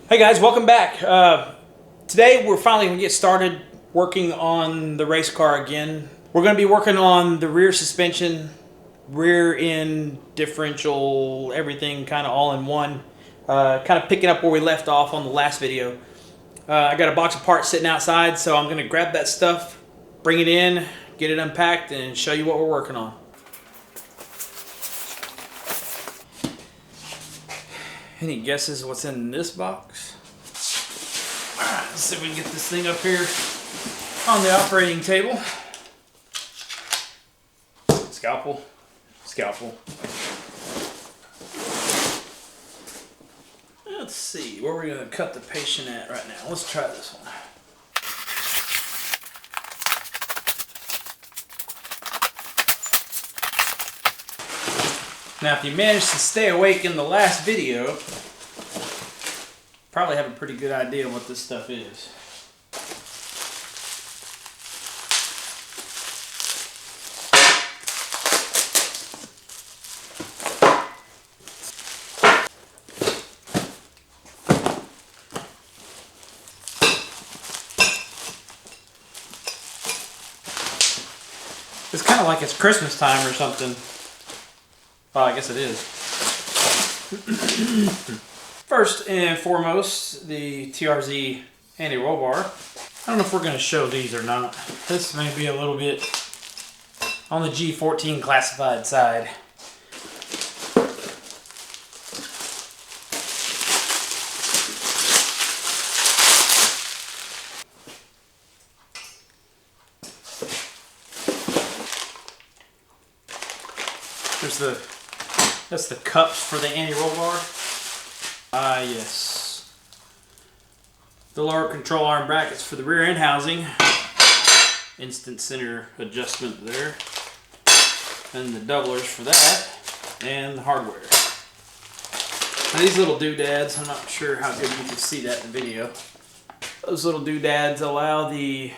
Hey guys, welcome back. Today we're finally going to get started working on the race car again. We're going to be working on the rear suspension, rear end differential, everything kind of all in one. Kind of picking up where we left off on the last video. I got a box of parts sitting outside, so I'm going to grab that stuff, bring it in, get it unpacked, and show you what we're working on. Any guesses what's in this box? Alright, let's see if we can get this thing up here on the operating table. Scalpel. Let's see, where we're going to cut the patient at right now. Let's try this one. Now, if you managed to stay awake in the last video, probably have a pretty good idea what this stuff is. It's kind of like it's Christmas time or something. Well, I guess it is. First and foremost, the TRZ anti-roll bar. I don't know if we're going to show these or not. This may be a little bit on the G14 classified side. That's the cups for the anti-roll bar. Ah, yes. The lower control arm brackets for the rear end housing. Instant center adjustment there. And the doublers for that. And the hardware. Now these little doodads, I'm not sure how good you can see that in the video. Those little doodads allow the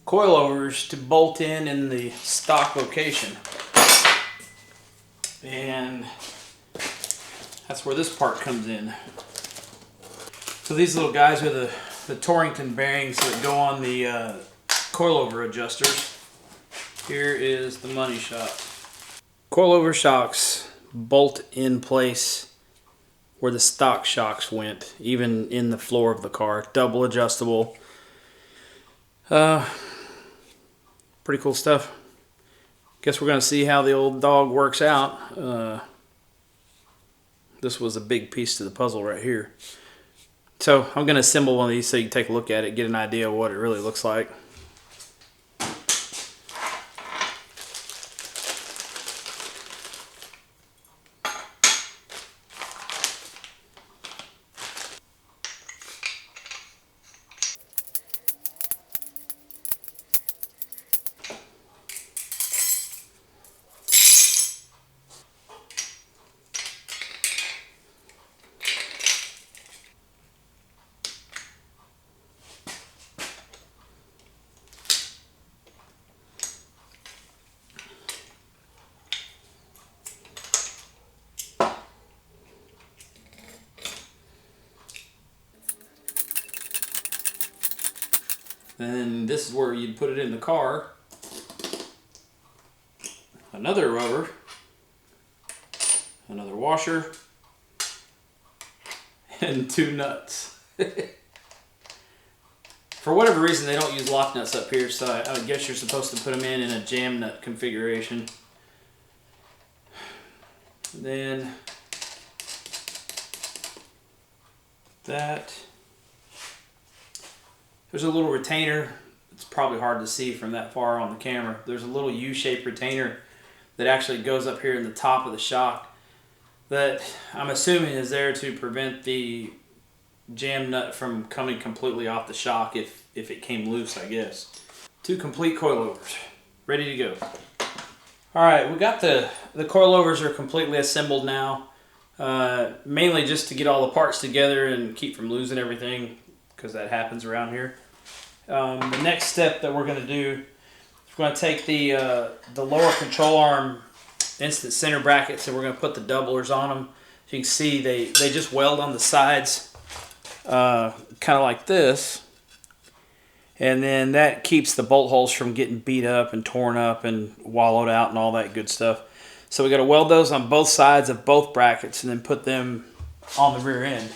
coilovers to bolt in the stock location. And that's where this part comes in. So these little guys are the Torrington bearings that go on the coilover adjusters. Here is the money shot. Coilover shocks bolt in place where the stock shocks went, even in the floor of the car. Double adjustable. Pretty cool stuff. Guess we're going to see how the old dog works out. This was a big piece to the puzzle right here. So I'm going to assemble one of these so you can take a look at it, get an idea of what it really looks like. And this is where you'd put it in the car. Another rubber, another washer, and two nuts. For whatever reason, they don't use lock nuts up here, so I would guess you're supposed to put them in a jam nut configuration. Then that. There's a little retainer. It's probably hard to see from that far on the camera. There's a little U-shaped retainer that actually goes up here in the top of the shock that I'm assuming is there to prevent the jam nut from coming completely off the shock if it came loose, I guess. Two complete coilovers, ready to go. Alright, we got the coilovers are completely assembled now. Mainly just to get all the parts together and keep from losing everything, because that happens around here. The next step that we're going to do is we're going to take the lower control arm instant center brackets and we're going to put the doublers on them. So you can see they just weld on the sides kind of like this. And then that keeps the bolt holes from getting beat up and torn up and wallowed out and all that good stuff. So we got to weld those on both sides of both brackets and then put them on the rear end.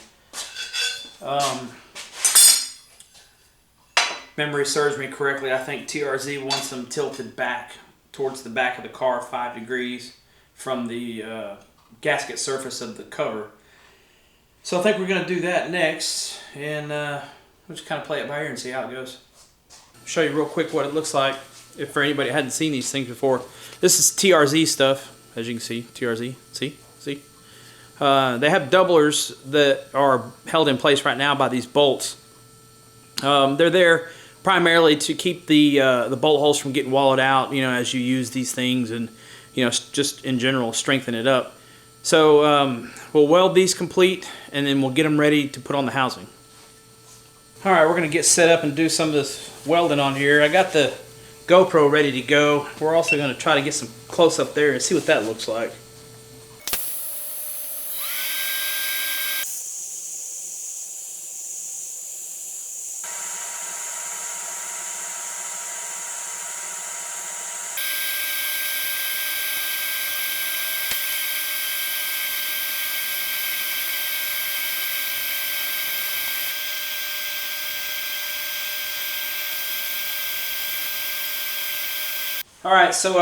Memory serves me correctly, I think TRZ wants them tilted back towards the back of the car 5 degrees from the gasket surface of the cover. So I think we're going to do that next, and we'll just kind of play it by ear and see how it goes. Show you real quick what it looks like if for anybody who hadn't seen these things before. This is TRZ stuff, as you can see. TRZ, see? They have doublers that are held in place right now by these bolts. They're there primarily to keep the bolt holes from getting wallowed out, you know, as you use these things, and you know, just in general strengthen it up. So we'll weld these complete, and then we'll get them ready to put on the housing. All right, we're going to get set up and do some of this welding on here. I got the GoPro ready to go. We're also going to try to get some close up there and see what that looks like. Alright, so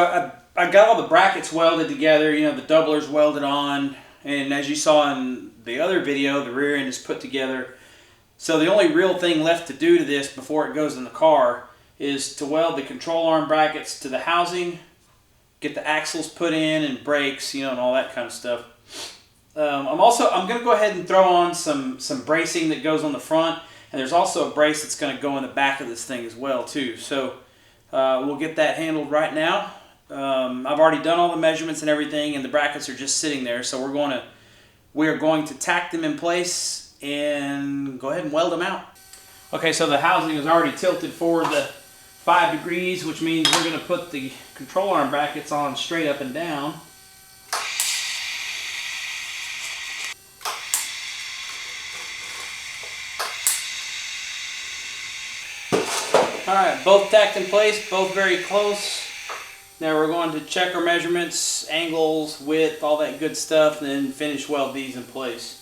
I got all the brackets welded together, you know, the doublers welded on, and as you saw in the other video, the rear end is put together. So the only real thing left to do to this before it goes in the car is to weld the control arm brackets to the housing, get the axles put in and brakes, you know, and all that kind of stuff. I'm going to go ahead and throw on some bracing that goes on the front, and there's also a brace that's going to go in the back of this thing as well too. So we'll get that handled right now. I've already done all the measurements and everything, and the brackets are just sitting there. So we are going to tack them in place and go ahead and weld them out. Okay, so the housing is already tilted forward the 5 degrees, which means we're going to put the control arm brackets on straight up and down. Alright, both tacked in place, both very close. Now we're going to check our measurements, angles, width, all that good stuff, and then finish weld these in place.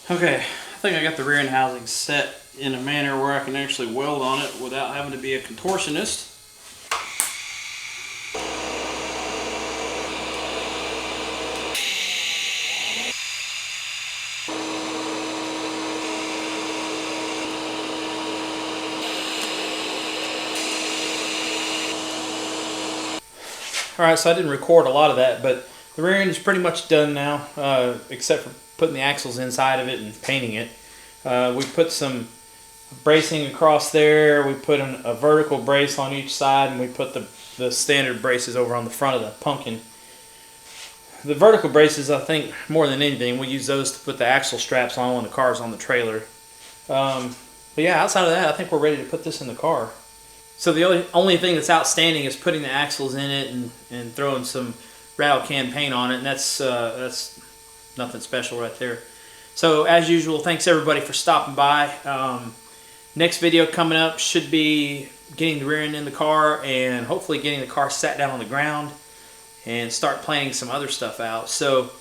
Okay, I think I got the rear end housing set in a manner where I can actually weld on it without having to be a contortionist. Alright, so I didn't record a lot of that, but the rear end is pretty much done now, except for putting the axles inside of it and painting it. We put some bracing across there, we put a vertical brace on each side, and we put the standard braces over on the front of the pumpkin. The vertical braces, I think, more than anything, we use those to put the axle straps on when the car's on the trailer. But yeah, outside of that, I think we're ready to put this in the car. So the only thing that's outstanding is putting the axles in it and throwing some rattle can paint on it, and that's nothing special right there. So as usual, thanks everybody for stopping by. Next video coming up should be getting the rear end in the car and hopefully getting the car sat down on the ground and start planning some other stuff out. So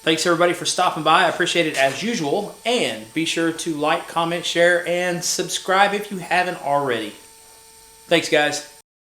thanks everybody for stopping by. I appreciate it as usual, and be sure to like, comment, share, and subscribe if you haven't already. Thanks, guys.